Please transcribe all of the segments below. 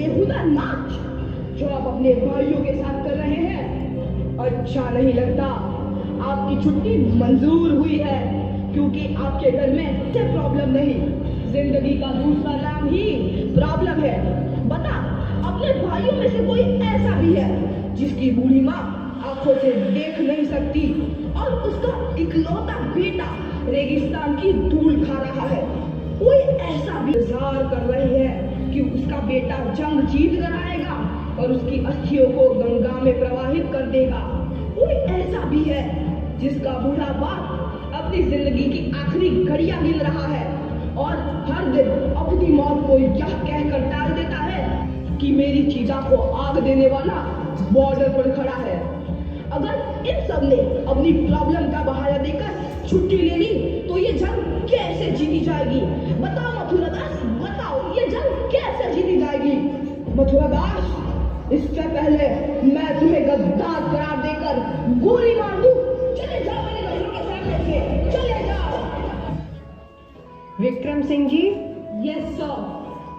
बेहुदा नाच जो आप अपने भाइयों के साथ कर रहे हैं अच्छा नहीं लगता। आपकी छुट्टी मंजूर हुई है क्योंकि आपके घर में से प्रॉब्लम नहीं, जिंदगी का दूसरा नाम ही प्रॉब्लम है। बता, अपने भाइयों में से कोई ऐसा भी है जिसकी बूढ़ी माँ आंखों से देख नहीं सकती और उसका इकलौता बेटा रेगिस्तान की धूल खा रहा है? कोई ऐसा भी इंतजार कर रहे हैं कि उसका बेटा जंग जीत कर आएगा और उसकी अस्थियों को गंगा में प्रवाहित कर देगा? कोई ऐसा भी है जिसका बूढ़ा बाप अपनी जिंदगी की आखिरी घड़ियां गिन रहा है और हर दिन अपनी मौत को यह कहकर टाल देता है कि मेरी चीजा को आग देने वाला बॉर्डर पर खड़ा है? अगर इन सब ने अपनी प्रॉब्लम का बहाना देकर छुट्टी ले ली तो ये जंग कैसे जीती जाएगी? बताओ मथुरा दास, बताओ ये जंग कैसे जीती जाएगी? मथुरा दास, इससे पहले मैं तुम्हें गद्दार करार देकर गोली मार दूं, चले जाओ मेरे घरों के सामने से, चले जाओ। Vikram Singh ji, yes sir.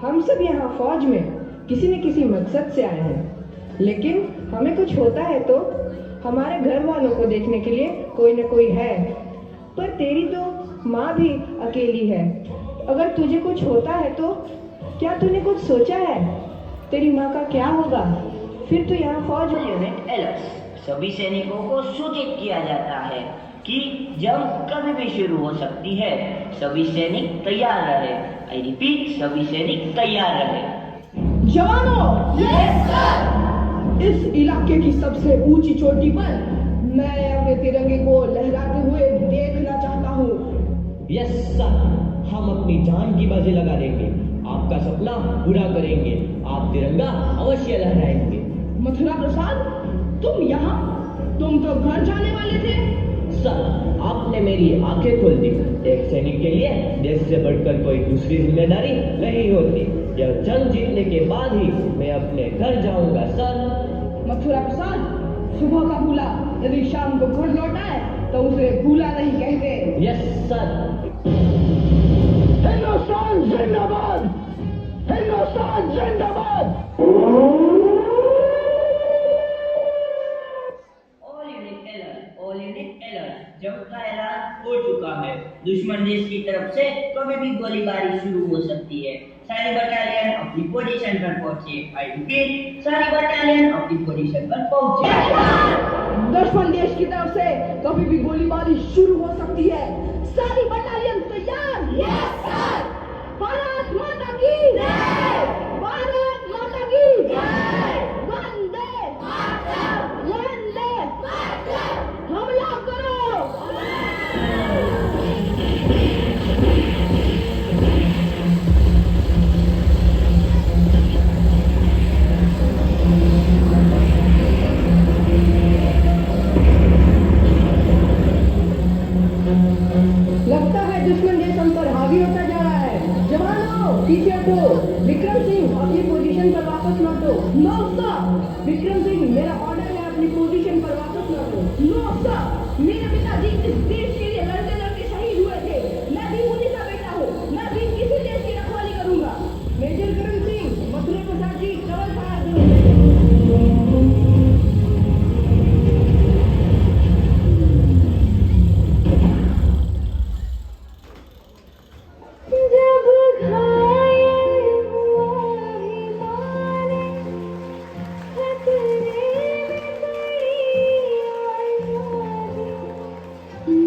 हम सब यहाँ फौज में किसी न किसी मकसद से आए हैं, लेकिन हमें कुछ होता है तो हमारे घर वालों को देखने के लिए कोई न कोई है। पर तेरी तो माँ भी अकेली है। अगर तुझे कुछ होता है तो क्या तूने कुछ सोचा है? तेरी माँ का क्या होगा? फिर तो यहाँ फौज में यूनिट अलर्ट, सभी सैनिकों को सूचित किया जाता है कि जंग कभी भी शुरू हो सकती है। सभी सैनिक तैयार रहे। आई रिपीट, सभी सैनिक तैयार रहे। जवानों, यस सर। इस इलाके की सबसे ऊंची चोटी पर मैं अपने तिरंगे को लहराते हुए देखना चाहता हूँ। यस सर, हम अपनी जान की बाजी लगा देंगे, आपका सपना पूरा करेंगे, आप तिरंगा अवश्य लहराएंगे। मथुरा प्रसाद, तुम यहाँ? तुम तो घर जाने वाले थे। सर, आपने मेरी आंखें खोल दी। एक सैनिक के लिए देश से बढ़कर कोई दूसरी जिम्मेदारी नहीं होती। यह जंग जीतने के बाद ही मैं अपने घर जाऊंगा सर। मथुरा प्रसाद, सुबह का भूला यदि शाम को घर लौटा है तो उसे भूला नहीं कहते। Yes sir. हिंदुस्तान जिंदाबाद! हिंदुस्तान जिंदाबाद! ऑल यूनिट अलर्ट, जंग का ऐलान हो चुका है। दुश्मन देश की तरफ से कभी भी गोलीबारी शुरू हो सकती है। सारी बटालियन अपनी पोजीशन पर पहुंचे। आई रिपीट, सारी बटालियन अपनी पोजीशन पर पहुंचे। दुश्मन देश की तरफ से कभी भी गोलीबारी शुरू हो सकती है। सारी बटालियन तैयार? Yes sir. भारत माता की जय! भारत माता की जय! वंदे मातरम! वंदे मातरम! हमला करो! लगता है दुश्मन देश हम पर हावी होता जा रहा है। जवानों, पीछे हटो। विक्रम सिंह, अपनी पोजीशन पर वापस लौटो। No sir. विक्रम सिंह, मेरा ऑर्डर है, अपनी पोजीशन पर वापस लौटो। नो सर, मेरे पिताजी इस देश के लिए लड़ते लड़ते शहीद हुए थे। मैं भी उन्हीं का बेटा हूँ। मैं भी किसी देश की रखवाली करूंगा। Major Karan Singh, Mathura Prasad ji, cover fire दो।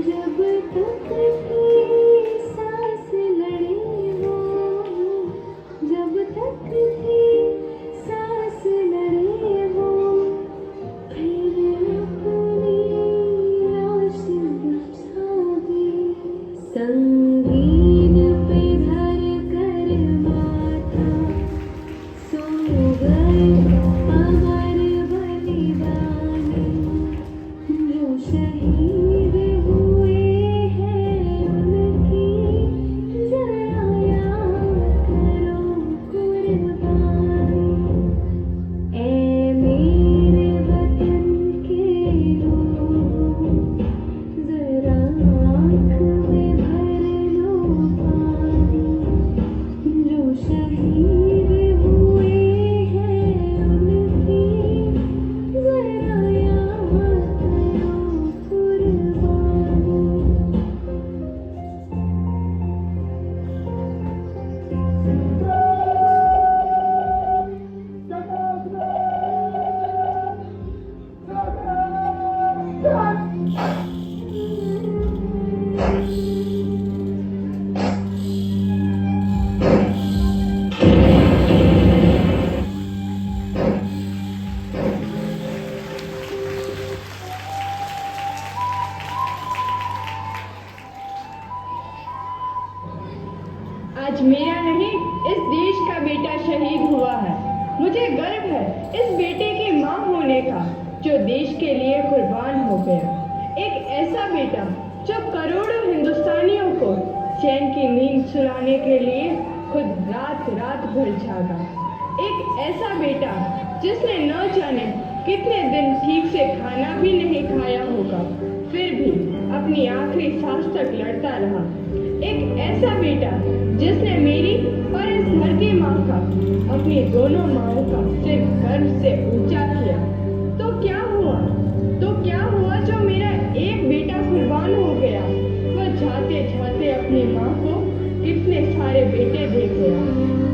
जब मुझे गर्व है इस बेटे की माँ होने का जो देश के लिए कुर्बान हो गया। एक ऐसा बेटा जो करोड़ों हिंदुस्तानियों को चैन की नींद सुलाने के लिए खुद रात रात भर जागा। एक ऐसा बेटा जिसने न जाने कितने दिन ठीक से खाना भी नहीं खाया होगा, फिर भी अपनी आखिरी सांस तक लड़ता रहा। एक ऐसा बेटा जिसने मेरी और इस धरती माँ का, अपनी दोनों माँओं का सिर गर्व से ऊंचा किया। तो क्या हुआ जो मेरा एक बेटा कुर्बान हो गया। वह जाते जाते अपनी माँ को कितने सारे बेटे दे गया।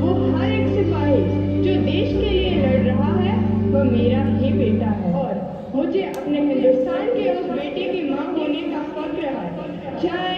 वो हर एक सिपाही जो देश के लिए लड़ रहा है वह मेरा ही बेटा है और मुझे अपने हिंदुस्तान के उस बेटे की माँ होने का फक्र है। जय